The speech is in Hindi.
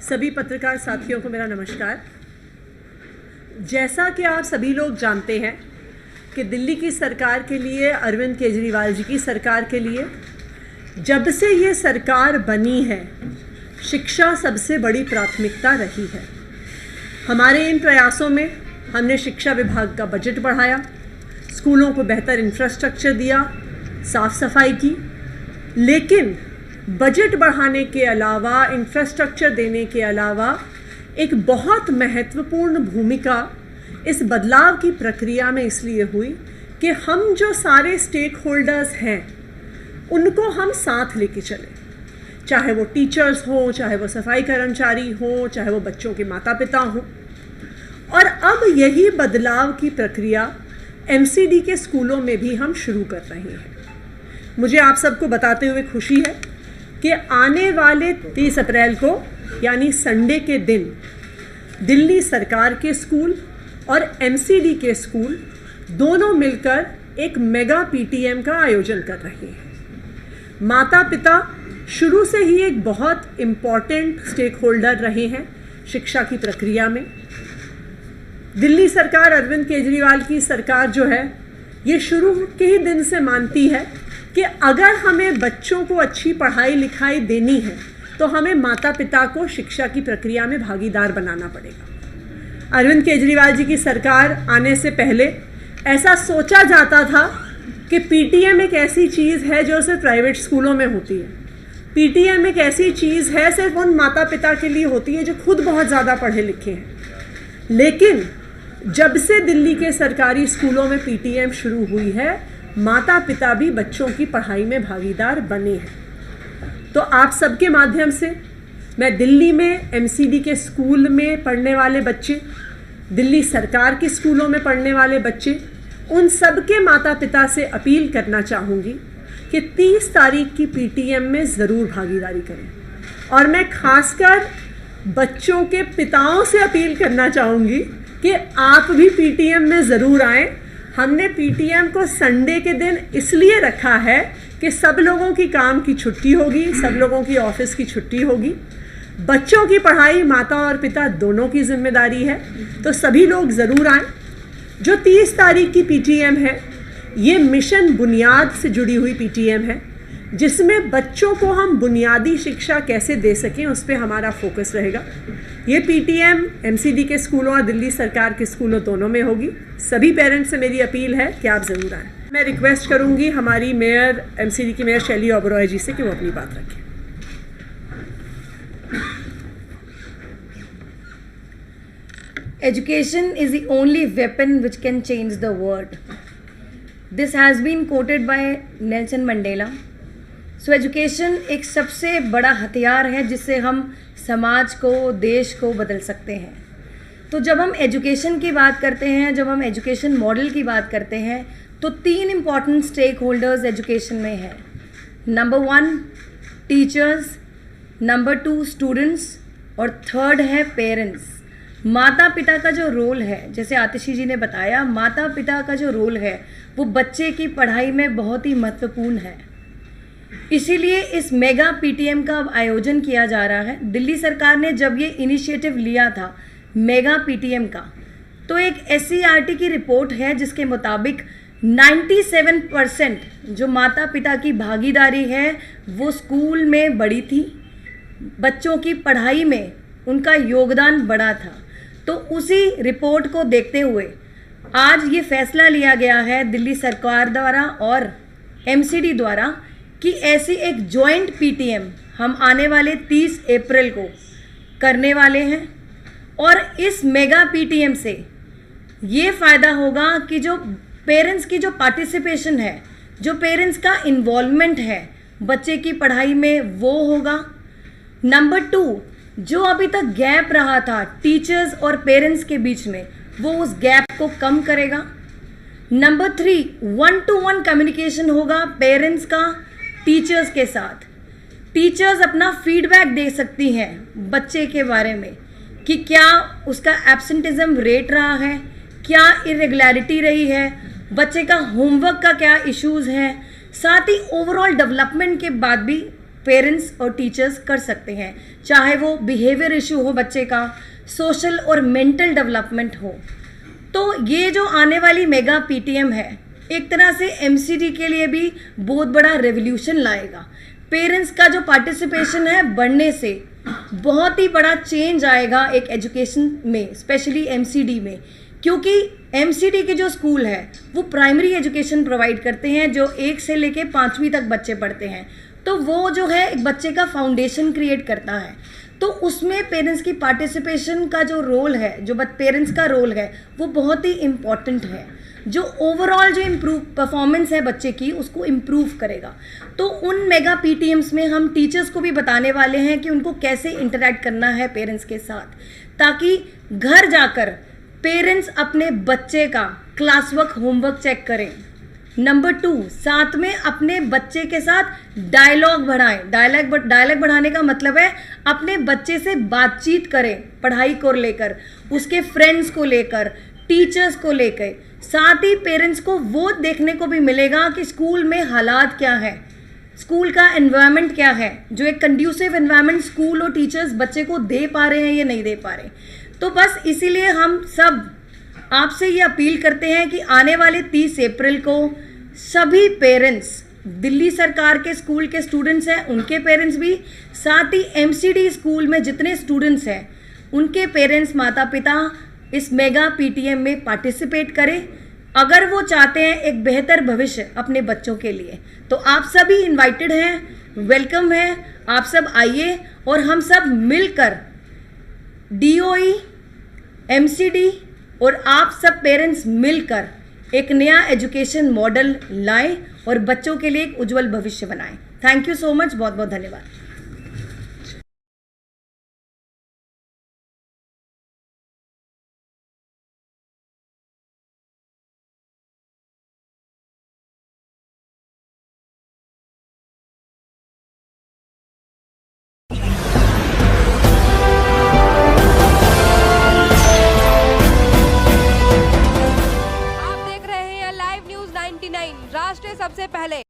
सभी पत्रकार साथियों को मेरा नमस्कार। जैसा कि आप सभी लोग जानते हैं कि दिल्ली की सरकार के लिए, अरविंद केजरीवाल जी की सरकार के लिए, जब से ये सरकार बनी है, शिक्षा सबसे बड़ी प्राथमिकता रही है। हमारे इन प्रयासों में हमने शिक्षा विभाग का बजट बढ़ाया, स्कूलों को बेहतर इंफ्रास्ट्रक्चर दिया, साफ सफाई की। लेकिन बजट बढ़ाने के अलावा, इंफ्रास्ट्रक्चर देने के अलावा, एक बहुत महत्वपूर्ण भूमिका इस बदलाव की प्रक्रिया में इसलिए हुई कि हम जो सारे स्टेक होल्डर्स हैं उनको हम साथ लेके चले, चाहे वो टीचर्स हों, चाहे वो सफाई कर्मचारी हों, चाहे वो बच्चों के माता पिता हों। और अब यही बदलाव की प्रक्रिया एमसीडी के स्कूलों में भी हम शुरू कर रहे हैं। मुझे आप सबको बताते हुए खुशी है कि आने वाले 30 अप्रैल को यानी संडे के दिन दिल्ली सरकार के स्कूल और एमसीडी के स्कूल दोनों मिलकर एक मेगा पीटीएम का आयोजन कर रहे हैं। माता पिता शुरू से ही एक बहुत इम्पॉर्टेंट स्टेक होल्डर रहे हैं शिक्षा की प्रक्रिया में। दिल्ली सरकार, अरविंद केजरीवाल की सरकार जो है, ये शुरू के ही दिन से मानती है कि अगर हमें बच्चों को अच्छी पढ़ाई लिखाई देनी है तो हमें माता पिता को शिक्षा की प्रक्रिया में भागीदार बनाना पड़ेगा। अरविंद केजरीवाल जी की सरकार आने से पहले ऐसा सोचा जाता था कि पीटीएम एक ऐसी चीज़ है जो सिर्फ प्राइवेट स्कूलों में होती है। पीटीएम एक ऐसी चीज़ है सिर्फ उन माता पिता के लिए होती है जो खुद बहुत ज़्यादा पढ़े लिखे हैं। लेकिन जब से दिल्ली के सरकारी स्कूलों में पीटीएम शुरू हुई है, माता पिता भी बच्चों की पढ़ाई में भागीदार बने हैं। तो आप सबके माध्यम से मैं दिल्ली में एमसीडी के स्कूल में पढ़ने वाले बच्चे, दिल्ली सरकार के स्कूलों में पढ़ने वाले बच्चे, उन सबके माता पिता से अपील करना चाहूँगी कि 30 तारीख की पीटीएम में ज़रूर भागीदारी करें। और मैं खासकर बच्चों के पिताओं से अपील करना चाहूँगी कि आप भी पीटीएम में ज़रूर आएँ। हमने पीटीएम को संडे के दिन इसलिए रखा है कि सब लोगों की काम की छुट्टी होगी, सब लोगों की ऑफिस की छुट्टी होगी। बच्चों की पढ़ाई माता और पिता दोनों की जिम्मेदारी है, तो सभी लोग ज़रूर आएँ। जो 30 तारीख की पीटीएम है, ये मिशन बुनियाद से जुड़ी हुई पीटीएम है, जिसमें बच्चों को हम बुनियादी शिक्षा कैसे दे सकें उस पर हमारा फोकस रहेगा। ये पीटीएम एमसीडी के स्कूलों और दिल्ली सरकार के स्कूलों दोनों में होगी। सभी पेरेंट्स से मेरी अपील है कि आप ज़रूर आएँ। मैं रिक्वेस्ट करूँगी हमारी मेयर, एमसीडी की मेयर शैली ओबरॉय जी से कि वो अपनी बात रखें। Education is the only weapon which can change the world. This has been quoted by Nelson Mandela. So education एक सबसे बड़ा हथियार है जिससे हम समाज को, देश को बदल सकते हैं। तो जब हम एजुकेशन की बात करते हैं, जब हम एजुकेशन मॉडल की बात करते हैं, तो 3 इम्पॉर्टेंट स्टेक होल्डर्स एजुकेशन में हैं। नंबर 1 टीचर्स, नंबर 2 स्टूडेंट्स और थर्ड है पेरेंट्स। माता पिता का जो रोल है, जैसे आतिशी जी ने बताया, माता पिता का जो रोल है वो बच्चे की पढ़ाई में बहुत ही महत्वपूर्ण है। इसीलिए इस मेगा पीटीएम का आयोजन किया जा रहा है। दिल्ली सरकार ने जब ये इनिशिएटिव लिया था मेगा पीटीएम का, तो एक एससीईआरटी की रिपोर्ट है जिसके मुताबिक 97% जो माता पिता की भागीदारी है वो स्कूल में बड़ी थी, बच्चों की पढ़ाई में उनका योगदान बड़ा था। तो उसी रिपोर्ट को देखते हुए आज ये फैसला लिया गया है दिल्ली सरकार द्वारा और एमसीडी द्वारा कि ऐसी एक जॉइंट पीटीएम हम आने वाले 30 अप्रैल को करने वाले हैं। और इस मेगा पीटीएम से ये फ़ायदा होगा कि जो पेरेंट्स की जो पार्टिसिपेशन है, जो पेरेंट्स का इन्वॉल्वमेंट है बच्चे की पढ़ाई में, वो होगा। नंबर 2, जो अभी तक गैप रहा था टीचर्स और पेरेंट्स के बीच में, वो उस गैप को कम करेगा। नंबर 3, 1-to-1 कम्युनिकेशन होगा पेरेंट्स का टीचर्स के साथ। टीचर्स अपना फीडबैक दे सकती हैं बच्चे के बारे में कि क्या उसका एब्सेंटिज्म रेट रहा है, क्या इरेगुलरिटी रही है, बच्चे का होमवर्क का क्या इश्यूज़ हैं। साथ ही ओवरऑल डेवलपमेंट के बाद भी पेरेंट्स और टीचर्स कर सकते हैं, चाहे वो बिहेवियर इशू हो बच्चे का, सोशल और मेंटल डेवलपमेंट हो। तो ये जो आने वाली मेगा पीटीएम है एक तरह से एमसीडी के लिए भी बहुत बड़ा रेवोल्यूशन लाएगा। पेरेंट्स का जो पार्टिसिपेशन है बढ़ने से बहुत ही बड़ा चेंज आएगा एक एजुकेशन में, स्पेशली एमसीडी में, क्योंकि एमसीडी के जो स्कूल है वो प्राइमरी एजुकेशन प्रोवाइड करते हैं जो 1 से लेके 5वीं तक बच्चे पढ़ते हैं। तो वो जो है एक बच्चे का फाउंडेशन क्रिएट करता है। तो उसमें पेरेंट्स की पार्टिसिपेशन का जो रोल है, जो पेरेंट्स का रोल है, वो बहुत ही इम्पॉर्टेंट है, जो ओवरऑल जो इम्प्रूव परफॉर्मेंस है बच्चे की उसको इम्प्रूव करेगा। तो उन मेगा पीटीएम्स में हम टीचर्स को भी बताने वाले हैं कि उनको कैसे इंटरैक्ट करना है पेरेंट्स के साथ, ताकि घर जाकर पेरेंट्स अपने बच्चे का क्लास वर्क होमवर्क चेक करें। नंबर 2, साथ में अपने बच्चे के साथ डायलॉग बढ़ाएं। डायलॉग बढ़ाने का मतलब है अपने बच्चे से बातचीत करें, पढ़ाई को लेकर, उसके फ्रेंड्स को लेकर, टीचर्स को लेकर। साथ ही पेरेंट्स को वो देखने को भी मिलेगा कि स्कूल में हालात क्या है, स्कूल का एनवायरनमेंट क्या है, जो एक कंड्यूसिव एनवायरनमेंट स्कूल और टीचर्स बच्चे को दे पा रहे हैं या नहीं दे पा रहे। तो बस इसीलिए हम सब आपसे ये अपील करते हैं कि आने वाले 30 अप्रैल को सभी पेरेंट्स, दिल्ली सरकार के स्कूल के स्टूडेंट्स हैं उनके पेरेंट्स भी, साथ ही एमसीडी स्कूल में जितने स्टूडेंट्स हैं उनके पेरेंट्स, माता पिता इस मेगा पीटीएम में पार्टिसिपेट करें, अगर वो चाहते हैं एक बेहतर भविष्य अपने बच्चों के लिए। तो आप सभी इनवाइटेड हैं, वेलकम है, आप सब आइए और हम सब मिलकर डीओई, एमसीडी और आप सब पेरेंट्स मिलकर एक नया एजुकेशन मॉडल लाएं और बच्चों के लिए एक उज्जवल भविष्य बनाएं। थैंक यू सो मच, बहुत बहुत धन्यवाद। आप देख रहे हैं लाइव न्यूज 99, राष्ट्र सबसे पहले।